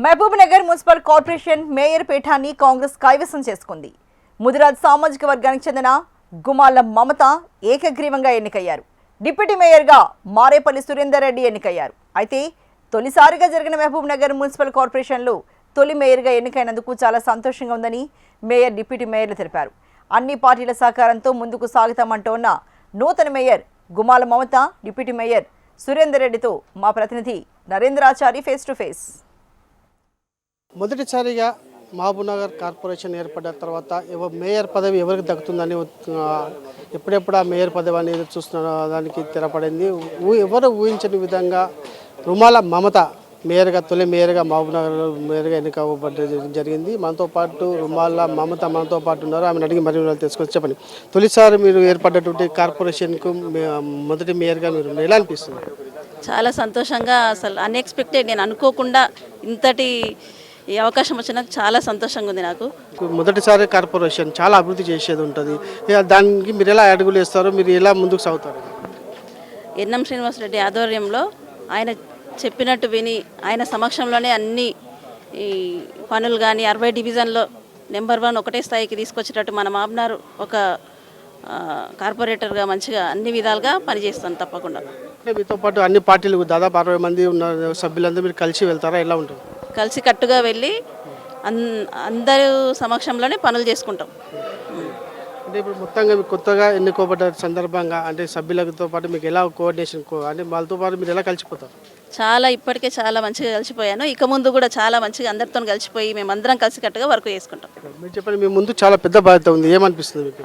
Mahabub Nagar municipal corporation mayor పీఠాన్ని కాంగ్రెస్ కైవసం చేసుకుంది. ముదిరాజ్ సామాజిక వర్గానికి చెందిన గుమాల మమత ఏకగ్రీవంగా ఎన్నికయ్యారు. డిప్యూటీ మేయర్గా మారేపల్లి సురేందర్ రెడ్డి ఎన్నికయ్యారు. అయితే తొలిసారిగా జరిగిన మహబూబ్ నగర్ మున్సిపల్ కార్పొరేషన్లో తొలి మేయర్గా ఎన్నికైనందుకు చాలా సంతోషంగా ఉందని మేయర్, డిప్యూటీ మేయర్లు తెలిపారు. అన్ని పార్టీల సహకారంతో ముందుకు సాగుతామంటోన్న నూతన మేయర్ గుమాల మమత, డిప్యూటీ మేయర్ సురేందర్ రెడ్డితో మా ప్రతినిధి నరేంద్రాచారి ఫేస్ టు ఫేస్. మొదటిసారిగా మహబూబ్నగర్ కార్పొరేషన్ ఏర్పడిన తర్వాత మేయర్ పదవి ఎవరికి దక్కుతుందని ఎప్పుడెప్పుడు ఆ మేయర్ పదవి అనేది చూస్తున్న దానికి తెరపడింది. ఎవరు ఊహించని విధంగా రుమాల మమత మేయర్గా, తొలి మేయర్గా మహబూబ్నగర్ మేయర్గా ఎన్నికవ్వబడ్డం జరిగింది. మనతో పాటు రుమాల మమత మనతో పాటు ఉన్నారు. ఆమెను అడిగి మరి తెలుసుకొని చెప్పండి. తొలిసారి మీరు ఏర్పడ్డటువంటి కార్పొరేషన్కు మొదటి మేయర్గా మీరు ఎలా అనిపిస్తుంది? చాలా సంతోషంగా, అసలు అన్ఎక్స్పెక్టెడ్, నేను అనుకోకుండా ఇంతటి ఈ అవకాశం వచ్చినందుకు చాలా సంతోషంగా ఉంది. నాకు మొదటిసారి కార్పొరేషన్ చాలా అభివృద్ధి చేసేది ఉంటుంది. దానికి మీరు ఎలా అడుగులు వేస్తారు, మీరు ఎలా ముందుకు సాగుతారు? ఎన్ఎం శ్రీనివాసరెడ్డి ఆధ్వర్యంలో ఆయన చెప్పినట్టు విని ఆయన సమక్షంలోనే అన్ని ఈ పనులు కానీ 60 డివిజన్లో నెంబర్ 1 ఒకటే స్థాయికి తీసుకొచ్చేటట్టు మన మహబూబ్నగర్ ఒక కార్పొరేటర్గా మంచిగా అన్ని విధాలుగా పనిచేస్తాను తప్పకుండా. మీతో పాటు అన్ని పార్టీలు దాదాపు 60 మంది ఉన్న సభ్యులందరూ మీరు కలిసి వెళ్తారా? ఎలా ఉంటుంది? కలిసి కట్టుగా వెళ్ళి అందరూ సమక్షంలోనే పనులు చేసుకుంటాం. అంటే ఇప్పుడు మొత్తంగా మీకు కొత్తగా ఎన్నుకోబడ్డ సందర్భంగా అంటే సభ్యులతో పాటు మీకు ఎలా కోఆర్డినేషన్ అంటే వాళ్ళతో పాటు మీరు ఎలా కలిసిపోతారు? చాలా ఇప్పటికే చాలా మంచిగా కలిసిపోయాను. ఇక ముందు కూడా చాలా మంచిగా అందరితో కలిసిపోయి మేమందరం కలిసికట్టుగా వర్క్ చేసుకుంటాం. మీరు చెప్పండి, మీ ముందు చాలా పెద్ద బాధ్యత ఉంది, ఏమనిపిస్తుంది మీకు?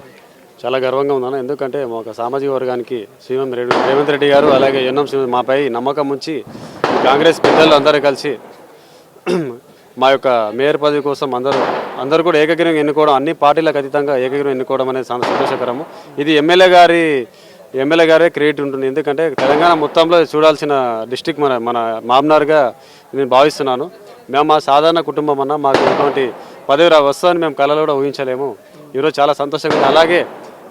చాలా గర్వంగా ఉందన్న. ఎందుకంటే ఒక సామాజిక వర్గానికి సీఎం రేవంత్ రెడ్డి గారు అలాగే ఎన్ఎం మాపై నమ్మకం ఉంచి కాంగ్రెస్ పెద్దలు అందరూ కలిసి మా యొక్క మేయర్ పదవి కోసం అందరూ కూడా ఏకగ్రీవంగా ఎన్నుకోవడం, అన్ని పార్టీలకు అతీతంగా ఏకగ్రీవం ఎన్నుకోవడం అనేది సంతోషకరము. ఇది ఎమ్మెల్యే గారే క్రియేట్ ఉంటుంది. ఎందుకంటే తెలంగాణ మొత్తంలో చూడాల్సిన డిస్టిక్ మన మహబూబ్నగర్గా నేను భావిస్తున్నాను. మేము మా సాధారణ కుటుంబం అన్న మాకు ఎటువంటి పదవి వస్తుందని మేము కళలో కూడా ఊహించలేము. ఈరోజు చాలా సంతోషంగా. అలాగే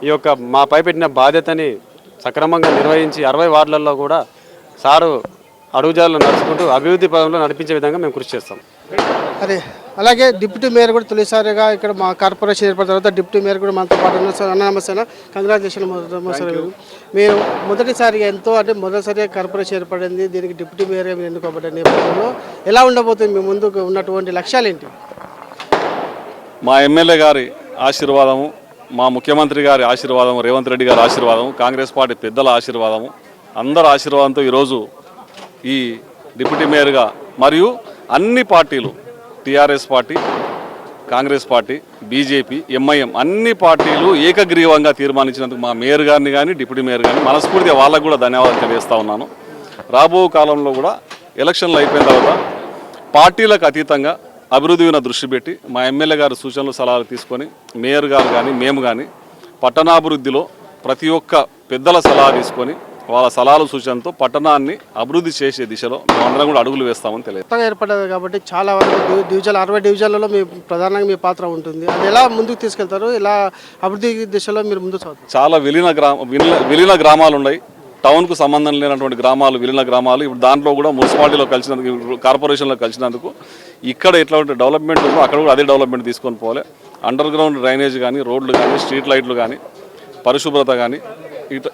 ఈ యొక్క మాపై పెట్టిన బాధ్యతని సక్రమంగా నిర్వహించి 60 వార్డులలో కూడా సారు అడుగుజాడలో నడుచుకుంటూ అభివృద్ధి పదంలో నడిపించే విధంగా మేము కృషి చేస్తాం. అదే అలాగే డిప్యూటీ మేయర్ కూడా తొలిసారిగా ఇక్కడ మా కార్పొరేషన్ ఏర్పడిన తర్వాత డిప్యూటీ మేయర్ కూడా మనతో పాటు ఉన్నారు. సార్, నమస్తే, కంగ్రాచులేషన్. మీరు మొదటిసారిగా మొదటిసారిగా కార్పొరేషన్ ఏర్పడింది, దీనికి డిప్యూటీ మేయర్గా మీరు ఎన్నుకోబడ్డ నేపథ్యంలో ఎలా ఉండబోతుంది? మీ ముందుకు ఉన్నటువంటి లక్ష్యాలు ఏంటి? మా ఎమ్మెల్యే గారి ఆశీర్వాదము, మా ముఖ్యమంత్రి గారి ఆశీర్వాదము, రేవంత్ రెడ్డి గారి ఆశీర్వాదము, కాంగ్రెస్ పార్టీ పెద్దల ఆశీర్వాదము, అందరి ఆశీర్వాదంతో ఈరోజు ఈ డిప్యూటీ మేయర్గా మరియు అన్ని పార్టీలు TRS party, Congress party, BJP, MIM అన్ని పార్టీలు ఏకగ్రీవంగా తీర్మానించినందుకు మా మేయర్ గారిని కానీ డిప్యూటీ మేయర్ కానీ మనస్ఫూర్తిగా వాళ్ళకు కూడా ధన్యవాదాలు తెలియజేస్తూ ఉన్నాను. రాబో కాలంలో కూడా ఎలక్షన్లు అయిపోయిన తర్వాత పార్టీలకు అతీతంగా అభివృద్ధి మీద దృష్టి పెట్టి మా ఎమ్మెల్యే గారి సూచనలు సలహాలు తీసుకొని మేయర్ గారు కానీ మేము కానీ పట్టణాభివృద్ధిలో ప్రతి ఒక్క పెద్దల సలహా తీసుకొని వాళ్ళ సలహాలు సూచనతో పట్టణాన్ని అభివృద్ధి చేసే దిశలో మేమందరం కూడా అడుగులు వేస్తామని తెలియదు. ఏర్పడ్డది కాబట్టి చాలా వరకు 60 డివిజన్లలో మీ ప్రధానంగా మీ పాత్ర ఉంటుంది. అది ఎలా ముందుకు తీసుకెళ్తారు? ఇలా అభివృద్ధి దిశలో మీరు ముందుకు సాగుతారు? చాలా విలీన గ్రామాలు ఉన్నాయి. టౌన్కు సంబంధం లేనటువంటి గ్రామాలు, విలీన గ్రామాలు. ఇప్పుడు దాంట్లో కూడా మున్సిపాలిటీలో కలిసినందుకు, కార్పొరేషన్లో కలిసినందుకు ఇక్కడ ఎట్లాంటి డెవలప్మెంట్ ఉందో అక్కడ కూడా అదే డెవలప్మెంట్ తీసుకొని పోవాలి. అండర్ గ్రౌండ్ డ్రైనేజ్ కానీ, రోడ్లు కానీ, స్ట్రీట్ లైట్లు కానీ, పరిశుభ్రత కానీ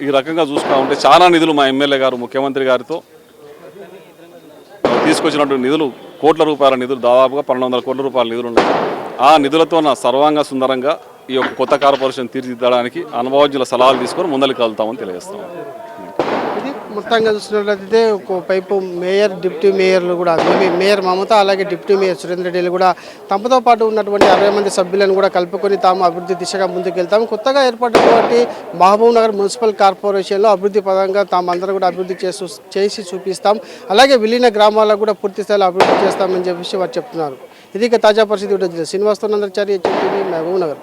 ఈ రకంగా చూసుకుంటూ ఉంటే చాలా నిధులు మా ఎమ్మెల్యే గారు ముఖ్యమంత్రి గారితో తీసుకొచ్చినటువంటి నిధులు, కోట్ల రూపాయల నిధులు, దాదాపుగా 1200 కోట్ల రూపాయల నిధులు ఉన్నాయి. ఆ నిధులతో సర్వాంగ సుందరంగా ఈ యొక్క కొత్త కార్పొరేషన్ తీర్చిదిద్దడానికి అనుభవజ్ఞుల సలహాలు తీసుకొని ముందరికి వెళ్తామని తెలియజేస్తాం. ఇది మొత్తంగా చూసినట్లయితే ఒకవైపు మేయర్, డిప్యూటీ మేయర్లు కూడా, మేయర్ మమత అలాగే డిప్యూటీ మేయర్ సురేందర్ రెడ్డి కూడా తమతో పాటు ఉన్నటువంటి 60 మంది సభ్యులను కూడా కలుపుకొని తాము అభివృద్ధి దిశగా ముందుకు వెళ్తాము. కొత్తగా ఏర్పడినటువంటి మహబూబ్ నగర్ మున్సిపల్ కార్పొరేషన్లో అభివృద్ధి పరంగా తామందరూ కూడా అభివృద్ధి చేసి చూపిస్తాం. అలాగే విలీన గ్రామాలకు కూడా పూర్తి స్థాయిలో అభివృద్ధి చేస్తామని చెప్పేసి వారు చెప్తున్నారు. ఇది తాజా పరిస్థితి. శ్రీనివాస్ తో నందచారి, మహబూబ్ నగర్.